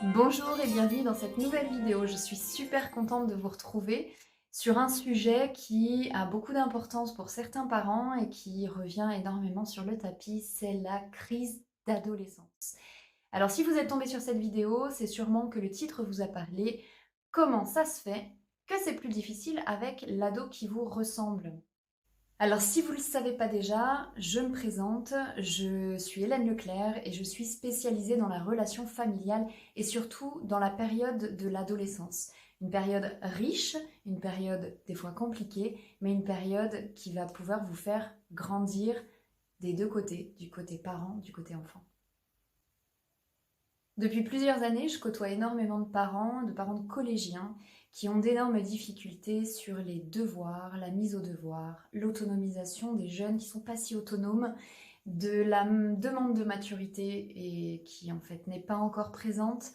Bonjour et bienvenue dans cette nouvelle vidéo. Je suis super contente de vous retrouver sur un sujet qui a beaucoup d'importance pour certains parents et qui revient énormément sur le tapis, c'est la crise d'adolescence. Alors si vous êtes tombé sur cette vidéo, c'est sûrement que le titre vous a parlé. Comment ça se fait que c'est plus difficile avec l'ado qui vous ressemble? Alors si vous ne le savez pas déjà, je me présente, je suis Hélène Leclerc et je suis spécialisée dans la relation familiale et surtout dans la période de l'adolescence. Une période riche, une période des fois compliquée, mais une période qui va pouvoir vous faire grandir des deux côtés, du côté parent, du côté enfant. Depuis plusieurs années, je côtoie énormément de parents de collégiens, qui ont d'énormes difficultés sur les devoirs, la mise au devoir, l'autonomisation des jeunes qui ne sont pas si autonomes, de la demande de maturité et qui en fait n'est pas encore présente,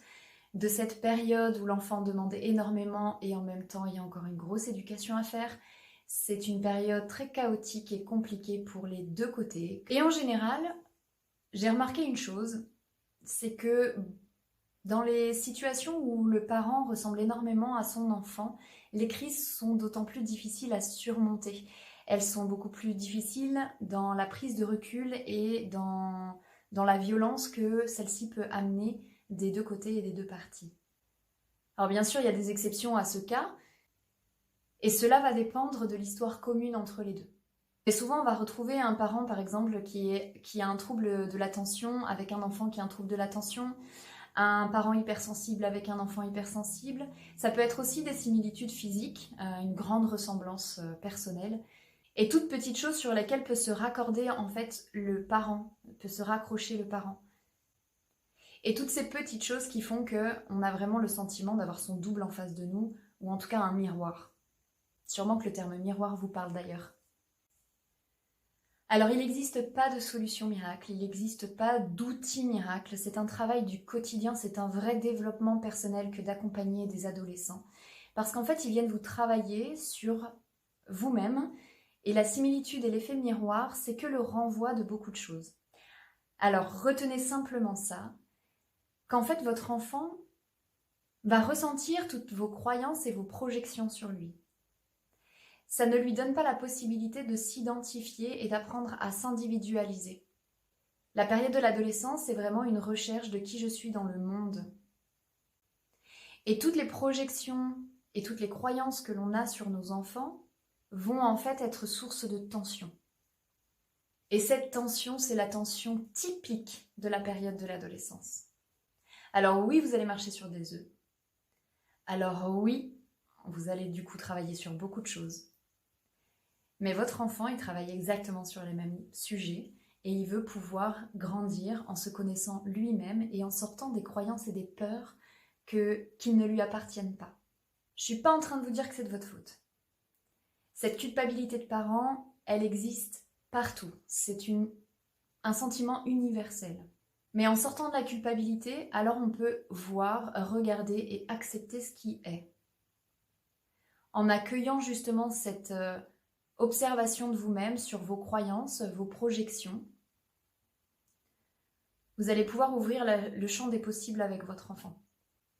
de cette période où l'enfant demande énormément et en même temps il y a encore une grosse éducation à faire. C'est une période très chaotique et compliquée pour les deux côtés. Et en général, j'ai remarqué une chose, c'est que dans les situations où le parent ressemble énormément à son enfant, les crises sont d'autant plus difficiles à surmonter. Elles sont beaucoup plus difficiles dans la prise de recul et dans la violence que celle-ci peut amener des deux côtés et des deux parties. Alors bien sûr, il y a des exceptions à ce cas, et cela va dépendre de l'histoire commune entre les deux. Et souvent, on va retrouver un parent, par exemple, qui a un trouble de l'attention avec un enfant qui a un trouble de l'attention, un parent hypersensible avec un enfant hypersensible. Ça peut être aussi des similitudes physiques, une grande ressemblance personnelle, et toute petite chose sur laquelle peut se raccorder en fait le parent, peut se raccrocher le parent. Et toutes ces petites choses qui font qu'on a vraiment le sentiment d'avoir son double en face de nous, ou en tout cas un miroir. Sûrement que le terme miroir vous parle d'ailleurs. Alors il n'existe pas de solution miracle, il n'existe pas d'outil miracle, c'est un travail du quotidien, c'est un vrai développement personnel que d'accompagner des adolescents. Parce qu'en fait, ils viennent vous travailler sur vous-même, et la similitude et l'effet miroir, c'est que le renvoi de beaucoup de choses. Alors retenez simplement ça, qu'en fait votre enfant va ressentir toutes vos croyances et vos projections sur lui. Ça ne lui donne pas la possibilité de s'identifier et d'apprendre à s'individualiser. La période de l'adolescence, c'est vraiment une recherche de qui je suis dans le monde. Et toutes les projections et toutes les croyances que l'on a sur nos enfants vont en fait être source de tension. Et cette tension, c'est la tension typique de la période de l'adolescence. Alors oui, vous allez marcher sur des œufs. Alors oui, vous allez du coup travailler sur beaucoup de choses. Mais votre enfant, il travaille exactement sur les mêmes sujets et il veut pouvoir grandir en se connaissant lui-même et en sortant des croyances et des peurs qui ne lui appartiennent pas. Je ne suis pas en train de vous dire que c'est de votre faute. Cette culpabilité de parent, elle existe partout. C'est un sentiment universel. Mais en sortant de la culpabilité, alors on peut voir, regarder et accepter ce qui est. En accueillant justement cette observation de vous-même sur vos croyances, vos projections, vous allez pouvoir ouvrir le champ des possibles avec votre enfant.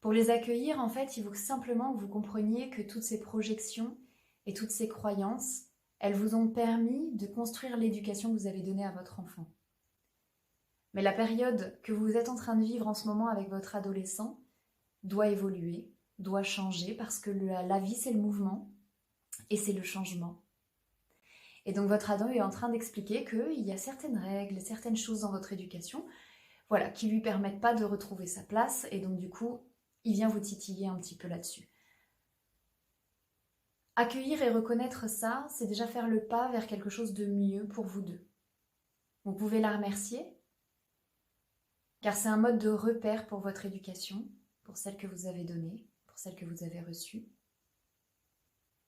Pour les accueillir, en fait, il faut simplement que vous compreniez que toutes ces projections et toutes ces croyances, elles vous ont permis de construire l'éducation que vous avez donnée à votre enfant. Mais la période que vous êtes en train de vivre en ce moment avec votre adolescent doit évoluer, doit changer, parce que la vie, c'est le mouvement et c'est le changement. Et donc votre ado est en train d'expliquer qu'il y a certaines règles, certaines choses dans votre éducation, voilà, qui lui permettent pas de retrouver sa place, et donc du coup, il vient vous titiller un petit peu là-dessus. Accueillir et reconnaître ça, c'est déjà faire le pas vers quelque chose de mieux pour vous deux. Vous pouvez la remercier, car c'est un mode de repère pour votre éducation, pour celle que vous avez donnée, pour celle que vous avez reçue.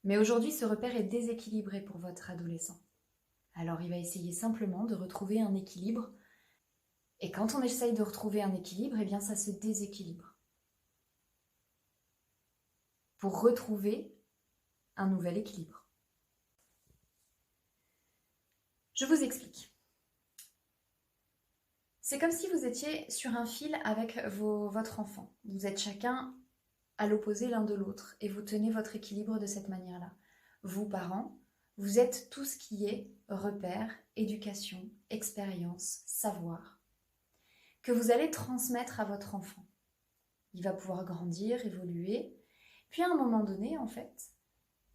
Mais aujourd'hui, ce repère est déséquilibré pour votre adolescent. Alors il va essayer simplement de retrouver un équilibre. Et quand on essaye de retrouver un équilibre, eh bien ça se déséquilibre. Pour retrouver un nouvel équilibre. Je vous explique. C'est comme si vous étiez sur un fil avec votre enfant. Vous êtes chacun à l'opposé l'un de l'autre et vous tenez votre équilibre de cette manière-là. Vous, parents, vous êtes tout ce qui est repère, éducation, expérience, savoir, que vous allez transmettre à votre enfant. Il va pouvoir grandir, évoluer, puis à un moment donné, en fait,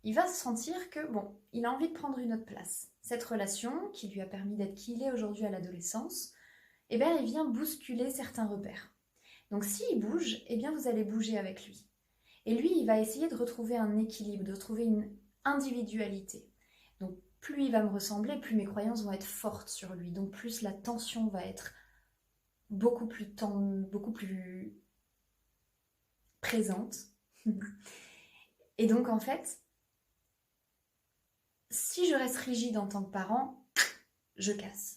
il va sentir que, bon, il a envie de prendre une autre place. Cette relation qui lui a permis d'être qui il est aujourd'hui à l'adolescence, eh bien, il vient bousculer certains repères. Donc, s'il bouge, eh bien, vous allez bouger avec lui. Et lui, il va essayer de retrouver un équilibre, de retrouver une individualité. Donc, plus il va me ressembler, plus mes croyances vont être fortes sur lui. Donc, plus la tension va être beaucoup plus présente. Et donc, en fait, si je reste rigide en tant que parent, je casse.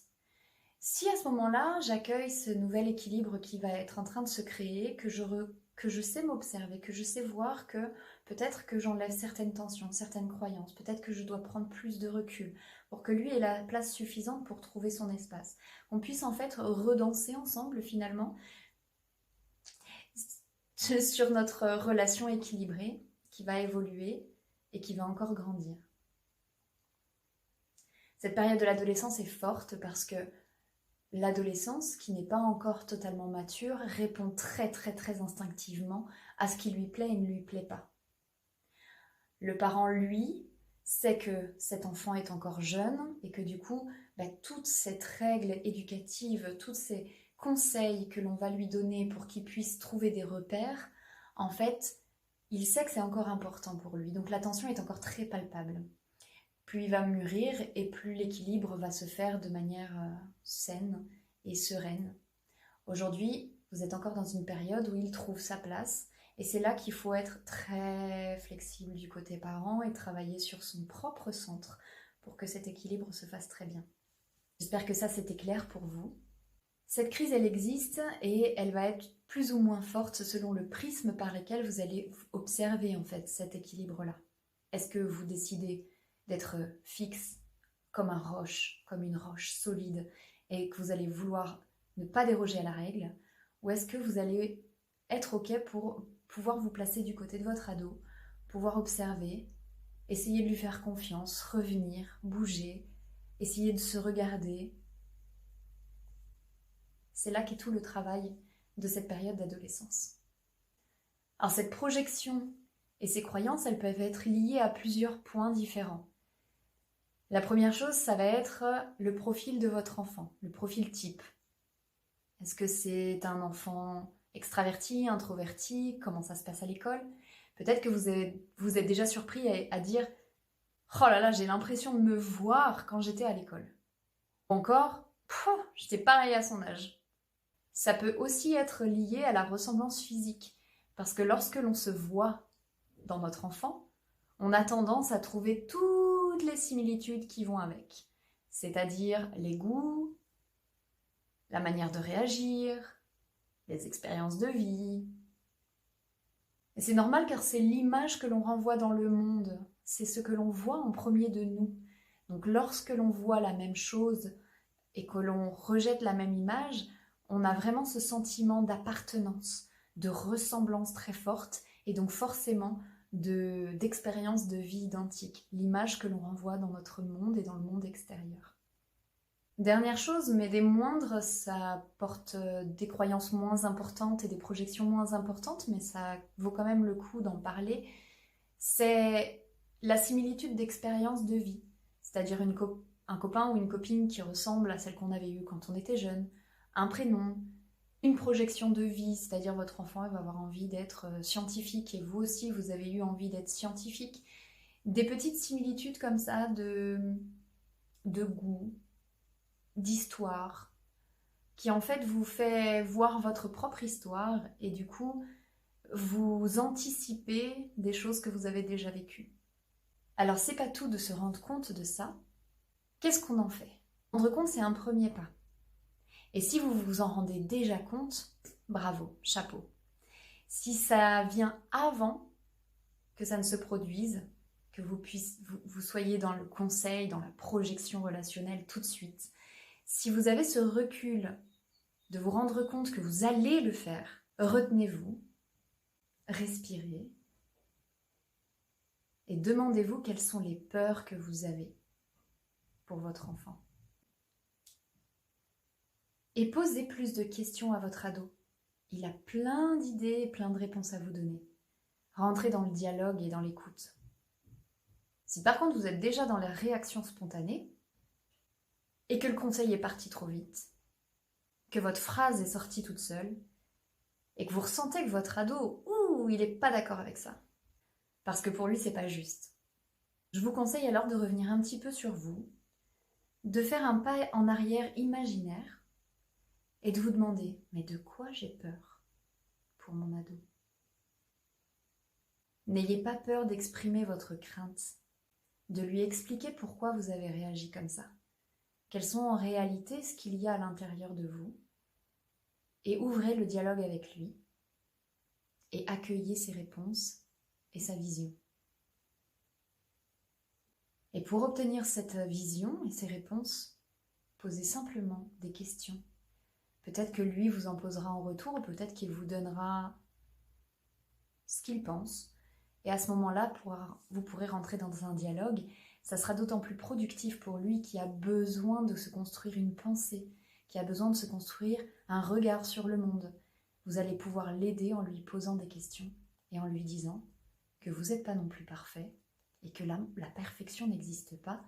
Si à ce moment-là, j'accueille ce nouvel équilibre qui va être en train de se créer, que je sais m'observer, que je sais voir que peut-être que j'enlève certaines tensions, certaines croyances, peut-être que je dois prendre plus de recul pour que lui ait la place suffisante pour trouver son espace. Qu'on puisse en fait redanser ensemble finalement sur notre relation équilibrée qui va évoluer et qui va encore grandir. Cette période de l'adolescence est forte parce que l'adolescence, qui n'est pas encore totalement mature, répond très très très instinctivement à ce qui lui plaît et ne lui plaît pas. Le parent, lui, sait que cet enfant est encore jeune et que du coup, toute cette règle éducative, tous ces conseils que l'on va lui donner pour qu'il puisse trouver des repères, en fait, il sait que c'est encore important pour lui. Donc l'attention est encore très palpable. Plus il va mûrir et plus l'équilibre va se faire de manière saine et sereine. Aujourd'hui, vous êtes encore dans une période où il trouve sa place et c'est là qu'il faut être très flexible du côté parent et travailler sur son propre centre pour que cet équilibre se fasse très bien. J'espère que ça c'était clair pour vous. Cette crise, elle existe et elle va être plus ou moins forte selon le prisme par lequel vous allez observer en fait cet équilibre-là. Est-ce que vous décidez d'être fixe comme une roche solide et que vous allez vouloir ne pas déroger à la règle, ou est-ce que vous allez être OK pour pouvoir vous placer du côté de votre ado, pouvoir observer, essayer de lui faire confiance, revenir, bouger, essayer de se regarder. C'est là qu'est tout le travail de cette période d'adolescence. Alors cette projection et ces croyances, elles peuvent être liées à plusieurs points différents. La première chose, ça va être le profil de votre enfant, le profil type. Est-ce que c'est un enfant extraverti, introverti? Comment ça se passe à l'école? Peut-être que vous êtes déjà surpris à dire « Oh là là, j'ai l'impression de me voir quand j'étais à l'école. » Ou encore « J'étais pareil à son âge. » Ça peut aussi être lié à la ressemblance physique. Parce que lorsque l'on se voit dans notre enfant, on a tendance à trouver toutes les similitudes qui vont avec. C'est-à-dire les goûts, la manière de réagir, les expériences de vie. Et c'est normal car c'est l'image que l'on renvoie dans le monde. C'est ce que l'on voit en premier de nous. Donc lorsque l'on voit la même chose et que l'on rejette la même image, on a vraiment ce sentiment d'appartenance, de ressemblance très forte et donc forcément d'expérience de vie identique, l'image que l'on renvoie dans notre monde et dans le monde extérieur. Dernière chose, mais des moindres, ça porte des croyances moins importantes et des projections moins importantes, mais ça vaut quand même le coup d'en parler, c'est la similitude d'expérience de vie, c'est-à-dire un copain ou une copine qui ressemble à celle qu'on avait eue quand on était jeune, un prénom, une projection de vie, c'est-à-dire votre enfant va avoir envie d'être scientifique et vous aussi vous avez eu envie d'être scientifique. Des petites similitudes comme ça de goût, d'histoire, qui en fait vous fait voir votre propre histoire et du coup vous anticipez des choses que vous avez déjà vécues. Alors c'est pas tout de se rendre compte de ça. Qu'est-ce qu'on en fait? Rendre compte, c'est un premier pas. Et si vous vous en rendez déjà compte, bravo, chapeau. Si ça vient avant que ça ne se produise, que vous soyez dans le conseil, dans la projection relationnelle tout de suite, si vous avez ce recul de vous rendre compte que vous allez le faire, retenez-vous, respirez et demandez-vous quelles sont les peurs que vous avez pour votre enfant. Et posez plus de questions à votre ado. Il a plein d'idées et plein de réponses à vous donner. Rentrez dans le dialogue et dans l'écoute. Si par contre vous êtes déjà dans la réaction spontanée et que le conseil est parti trop vite, que votre phrase est sortie toute seule et que vous ressentez que votre ado, il n'est pas d'accord avec ça, parce que pour lui c'est pas juste. Je vous conseille alors de revenir un petit peu sur vous, de faire un pas en arrière imaginaire et de vous demander, mais de quoi j'ai peur pour mon ado? N'ayez pas peur d'exprimer votre crainte, de lui expliquer pourquoi vous avez réagi comme ça, quels sont en réalité ce qu'il y a à l'intérieur de vous, et ouvrez le dialogue avec lui, et accueillez ses réponses et sa vision. Et pour obtenir cette vision et ces réponses, posez simplement des questions. Peut-être que lui vous en posera en retour, ou peut-être qu'il vous donnera ce qu'il pense. Et à ce moment-là, vous pourrez rentrer dans un dialogue. Ça sera d'autant plus productif pour lui qui a besoin de se construire une pensée, qui a besoin de se construire un regard sur le monde. Vous allez pouvoir l'aider en lui posant des questions et en lui disant que vous n'êtes pas non plus parfait et que la perfection n'existe pas,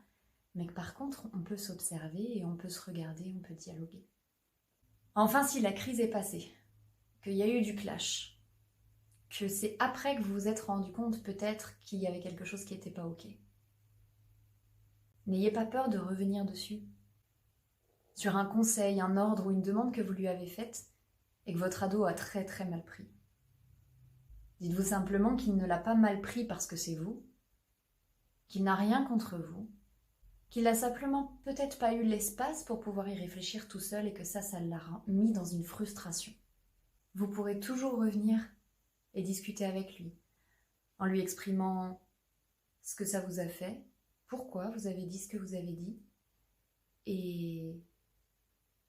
mais que par contre, on peut s'observer et on peut se regarder, on peut dialoguer. Enfin, si la crise est passée, qu'il y a eu du clash, que c'est après que vous vous êtes rendu compte peut-être qu'il y avait quelque chose qui n'était pas ok. N'ayez pas peur de revenir dessus. Sur un conseil, un ordre ou une demande que vous lui avez faite et que votre ado a très très mal pris. Dites-vous simplement qu'il ne l'a pas mal pris parce que c'est vous, qu'il n'a rien contre vous, qu'il n'a simplement peut-être pas eu l'espace pour pouvoir y réfléchir tout seul et que ça l'a mis dans une frustration. Vous pourrez toujours revenir et discuter avec lui, en lui exprimant ce que ça vous a fait, pourquoi vous avez dit ce que vous avez dit, et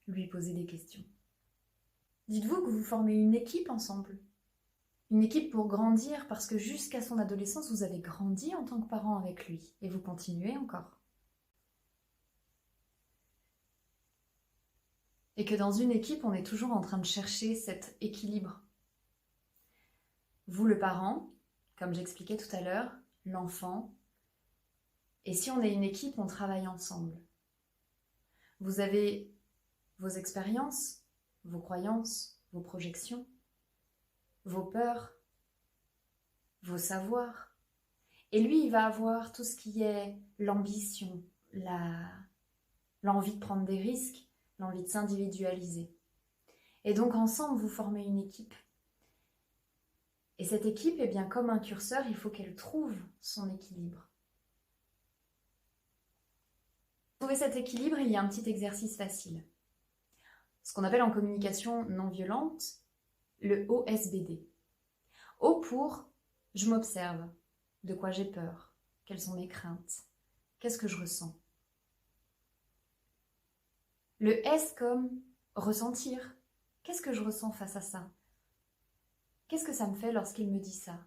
lui poser des questions. Dites-vous que vous formez une équipe ensemble, une équipe pour grandir, parce que jusqu'à son adolescence, vous avez grandi en tant que parent avec lui, et vous continuez encore. Et que dans une équipe, on est toujours en train de chercher cet équilibre. Vous, le parent, comme j'expliquais tout à l'heure, l'enfant, et si on est une équipe, on travaille ensemble. Vous avez vos expériences, vos croyances, vos projections, vos peurs, vos savoirs. Et lui, il va avoir tout ce qui est l'ambition, l'envie de prendre des risques, l'envie de s'individualiser. Et donc ensemble, vous formez une équipe. Et cette équipe, eh bien, comme un curseur, il faut qu'elle trouve son équilibre. Pour trouver cet équilibre, il y a un petit exercice facile. Ce qu'on appelle en communication non violente, le OSBD. O pour « je m'observe », de quoi j'ai peur, quelles sont mes craintes, qu'est-ce que je ressens. Le S comme « ressentir », qu'est-ce que je ressens face à ça? Qu'est-ce que ça me fait lorsqu'il me dit ça?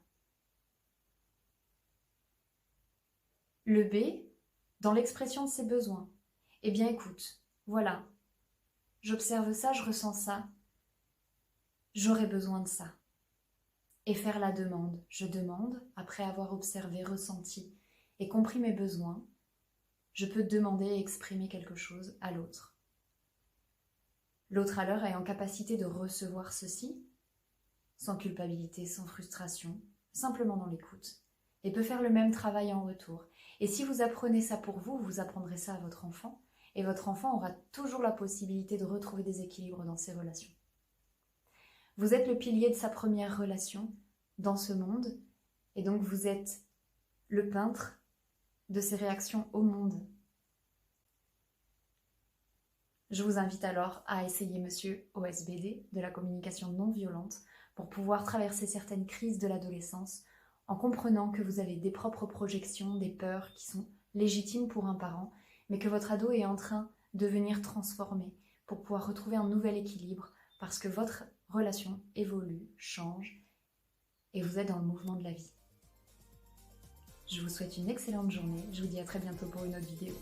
Le B, dans l'expression de ses besoins. Eh bien écoute, voilà, j'observe ça, je ressens ça, j'aurais besoin de ça. Et faire la demande. Je demande, après avoir observé, ressenti et compris mes besoins, je peux demander et exprimer quelque chose à l'autre. L'autre alors est en capacité de recevoir ceci, sans culpabilité, sans frustration, simplement dans l'écoute, et peut faire le même travail en retour. Et si vous apprenez ça pour vous, vous apprendrez ça à votre enfant, et votre enfant aura toujours la possibilité de retrouver des équilibres dans ses relations. Vous êtes le pilier de sa première relation dans ce monde, et donc vous êtes le peintre de ses réactions au monde. Je vous invite alors à essayer Monsieur OSBD de la communication non violente pour pouvoir traverser certaines crises de l'adolescence en comprenant que vous avez des propres projections, des peurs qui sont légitimes pour un parent, mais que votre ado est en train de venir transformer pour pouvoir retrouver un nouvel équilibre parce que votre relation évolue, change et vous êtes dans le mouvement de la vie. Je vous souhaite une excellente journée, je vous dis à très bientôt pour une autre vidéo.